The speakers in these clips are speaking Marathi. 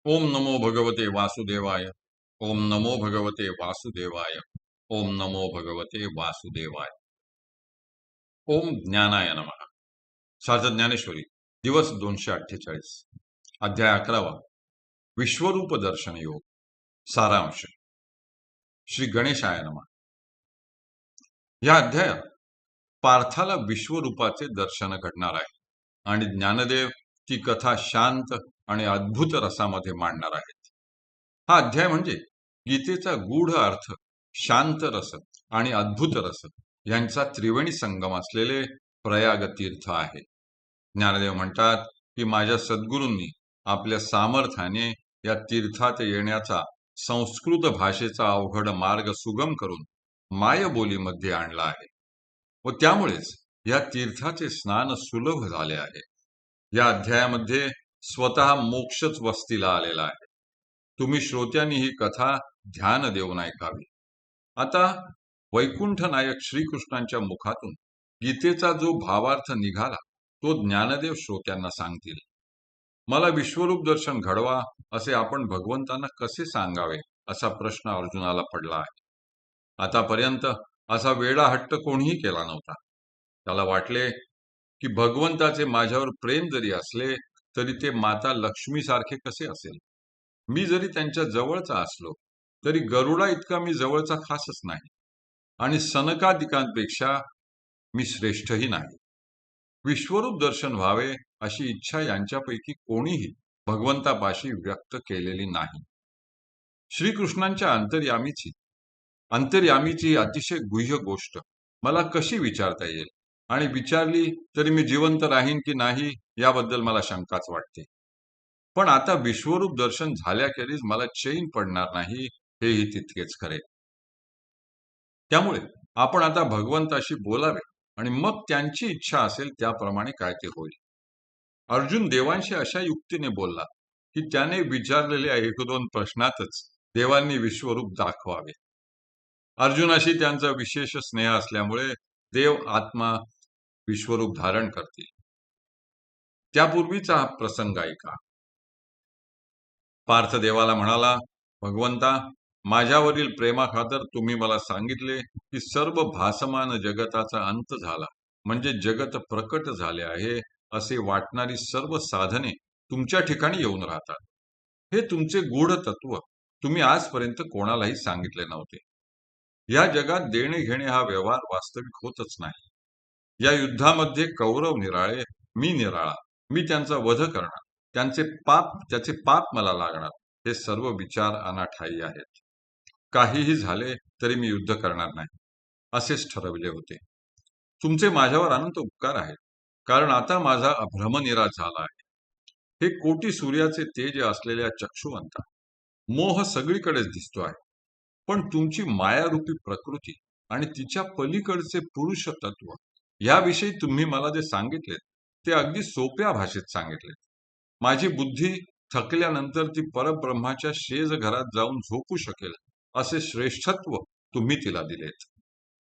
ओम नमो भगवते वासुदेवाय. ओम नमो भगवते वासुदेवाय. ओम नमो भगवते वासुदेवाय. ओम ज्ञानाय नमः. सार्थ ज्ञानेश्वरी, दिवस 248, अध्याय 11वा, विश्वरूप दर्शन योग. सारांश. श्री गणेशाय नमः. या अध्यायात पार्थाला विश्वरूपाचे दर्शन घडणार आहे आणि ज्ञानदेव ती कथा शांत आणि अद्भुत रसामध्ये मांडणार आहेत. हा अध्याय म्हणजे गीतेचा गूढ अर्थ, शांत रस आणि अद्भुत रस यांचा त्रिवेणी संगम असलेले प्रयाग तीर्थ आहे. ज्ञानदेव म्हणतात की माझ्या सद्गुरूंनी आपल्या सामर्थ्याने या तीर्थात येण्याचा संस्कृत भाषेचा अवघड मार्ग सुगम करून मायबोलीमध्ये आणला आहे व त्यामुळेच या तीर्थाचे स्नान सुलभ झाले आहे. या अध्यायामध्ये स्वतः मोक्षच वस्तीला आलेला आहे. तुम्ही श्रोत्यांनी ही कथा ध्यान देऊन ऐकावी. आता वैकुंठ नायक श्रीकृष्णांच्या मुखातून गीतेचा जो भावार्थ निघाला तो ज्ञानदेव श्रोत्यांना सांगतील. मला विश्वरूप दर्शन घडवा असे आपण भगवंतांना कसे सांगावे असा प्रश्न अर्जुनाला पडला आहे. आतापर्यंत असा वेडा हट्ट कोणीही केला नव्हता. त्याला वाटले की भगवंताचे माझ्यावर प्रेम जरी असले तरी ते माता लक्ष्मीसारखे कसे असेल. मी जरी त्यांच्या जवळचा असलो तरी गरुडा इतका मी जवळचा खासच नाही आणि सनकादिकांपेक्षा मी श्रेष्ठही नाही. विश्वरूप दर्शन व्हावे अशी इच्छा यांच्यापैकी कोणीही भगवंतापाशी व्यक्त केलेली नाही. श्रीकृष्णांच्या अंतर्यामीची अतिशय गुह्य गोष्ट मला कशी विचारता येईल आणि विचारली तरी मी जिवंत राहीन की नाही याबद्दल मला शंकाच वाटते. पण आता विश्वरूप दर्शन झाल्याखेरीज मला चैन पडणार नाही हेही तितकेच खरे. त्यामुळे आपण आता भगवंताशी बोलावे आणि मग त्यांची इच्छा असेल त्याप्रमाणे काय ते होईल. अर्जुन देवांशी अशा युक्तीने बोलला की त्याने विचारलेल्या 1-2 प्रश्नातच देवांनी विश्वरूप दाखवावे. अर्जुनाशी त्यांचा विशेष स्नेह असल्यामुळे देव आत्मा विश्वरूप धारण करतील. त्यापूर्वीचा हा प्रसंग ऐका. पार्थ देवाला म्हणाला, भगवंता, माझ्यावरील प्रेमाखातर तुम्ही मला सांगितले की सर्व भासमान जगताचा अंत झाला, म्हणजे जगत प्रकट झाले आहे असे वाटणारी सर्व साधने तुमच्या ठिकाणी येऊन राहतात. हे तुमचे गूढ तत्व तुम्ही आजपर्यंत कोणालाही सांगितले नव्हते. या जगात देणे घेणे हा व्यवहार वास्तविक होतच नाही. या युद्धामध्ये कौरव निराळे, मी निराळा, मी त्यांचा वध करणार, त्याचे पाप मला लागणार, हे सर्व विचार अनाठायी आहेत. काहीही झाले तरी मी युद्ध करणार नाही असेच ठरविले होते. तुमचे माझ्यावर अनंत उपकार आहेत, कारण आता माझा भ्रमनिराश झाला आहे. हे कोटी सूर्याचे तेज असलेल्या चक्षुवंता, मोह सगळीकडेच दिसतो आहे, पण तुमची मायारूपी प्रकृती आणि तिच्या पलीकडचे पुरुष तत्व याविषयी तुम्ही मला जे सांगितले ते अगदी सोप्या भाषेत सांगितले. माझी बुद्धी थकल्यानंतर ती परब्रह्माच्या शेज घरात जाऊन झोपू शकेल असे श्रेष्ठत्व तुम्ही तिला दिलेत.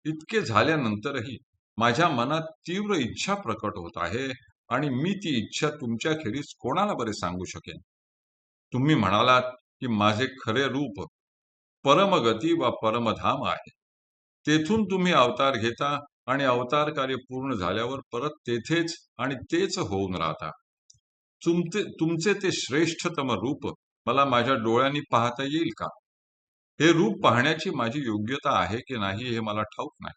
इतके झाल्यानंतरही माझ्या मनात तीव्र इच्छा प्रकट होत आहे आणि मी ती इच्छा तुमच्याखेरीज कोणाला बरे सांगू शकेन. तुम्ही म्हणालात की माझे खरे रूप परमगती वा परमधाम आहे. तेथून तुम्ही अवतार घेता आणि अवतार कार्य पूर्ण झाल्यावर परत तेथेच आणि तेच होऊन राहता. तुमचे ते श्रेष्ठतम रूप मला माझ्या डोळ्यांनी पाहता येईल का? हे रूप पाहण्याची माझी योग्यता आहे की नाही हे मला ठाऊक नाही,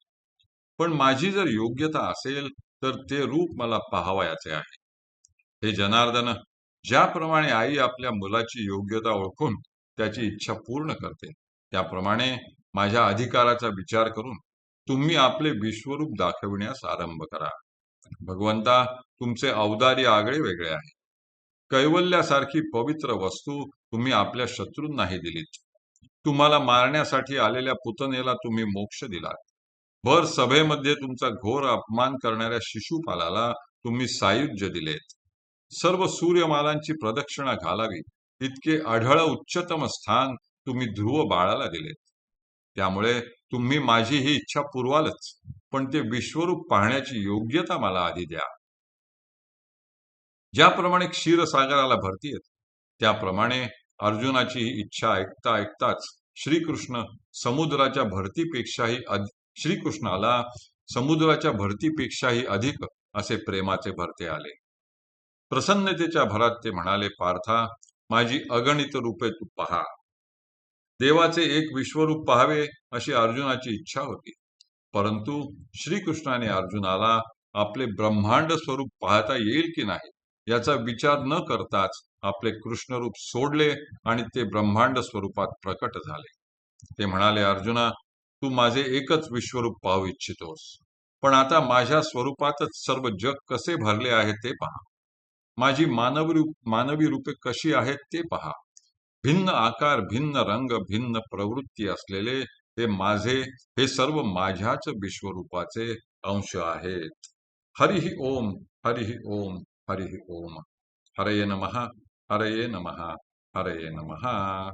पण माझी जर योग्यता असेल तर ते रूप मला पाहावयाचे आहे. हे जनार्दन, ज्याप्रमाणे आई आपल्या मुलाची योग्यता ओळखून त्याची इच्छा पूर्ण करते, त्याप्रमाणे माझ्या अधिकाराचा विचार करून तुम्ही आपले विश्वरूप दाखविण्यास आरंभ करा. भगवंता, तुमचे औदार्य आगळे वेगळे आहे. कैवल्यासारखी पवित्र वस्तू तुम्ही आपल्या शत्रूंनाही दिलीत. तुम्हाला मारण्यासाठी आलेल्या पुतनेला तुम्ही मोक्ष दिलात. भर सभेमध्ये तुमचा घोर अपमान करणाऱ्या शिशुपालाला तुम्ही सायुज्य दिलेत. सर्व सूर्यमालांची प्रदक्षिणा घालावी इतके अढळ उच्चतम स्थान तुम्ही ध्रुव बाळाला दिलेत. त्यामुळे तुम्ही माझी ही इच्छा पुरवालच, पण ते विश्वरूप पाहण्याची योग्यता मला आधी द्या. ज्याप्रमाणे क्षीरसागराला भरती येते त्याप्रमाणे अर्जुनाची ही इच्छा ऐकता ऐकताच श्रीकृष्ण समुद्राच्या भरतीपेक्षाही श्रीकृष्णाला समुद्राच्या भरतीपेक्षाही अधिक असे प्रेमाचे भरते आले. प्रसन्नतेच्या भरात ते म्हणाले, पार्था, माझी अगणित रूपे तू पहा. देवाचे एक विश्वरूप पाहावे अशी अर्जुनाची इच्छा होती. परंतु श्रीकृष्णाने अर्जुनाला आपले ब्रह्मांड स्वरूप पाहता येईल की नाही याचा विचार न करताच आपले कृष्णरूप सोडले आणि ते ब्रह्मांड स्वरूपात प्रकट झाले. ते म्हणाले, अर्जुना, तू माझे एकच विश्वरूप पाहू इच्छितोस, पण आता माझ्या स्वरूपातच सर्व जग कसे भरले आहे ते पहा. माझी मानवी रूपे कशी आहेत ते पहा. भिन्न आकार, भिन्न रंग, भिन्न प्रवृत्ती असलेले हे सर्व माझ्याच विश्वरूपाचे अंश आहेत. हरिः ओम, हरिः ओम, हरिः ओम. हरये नमः, हरये नमः, हरये नमः.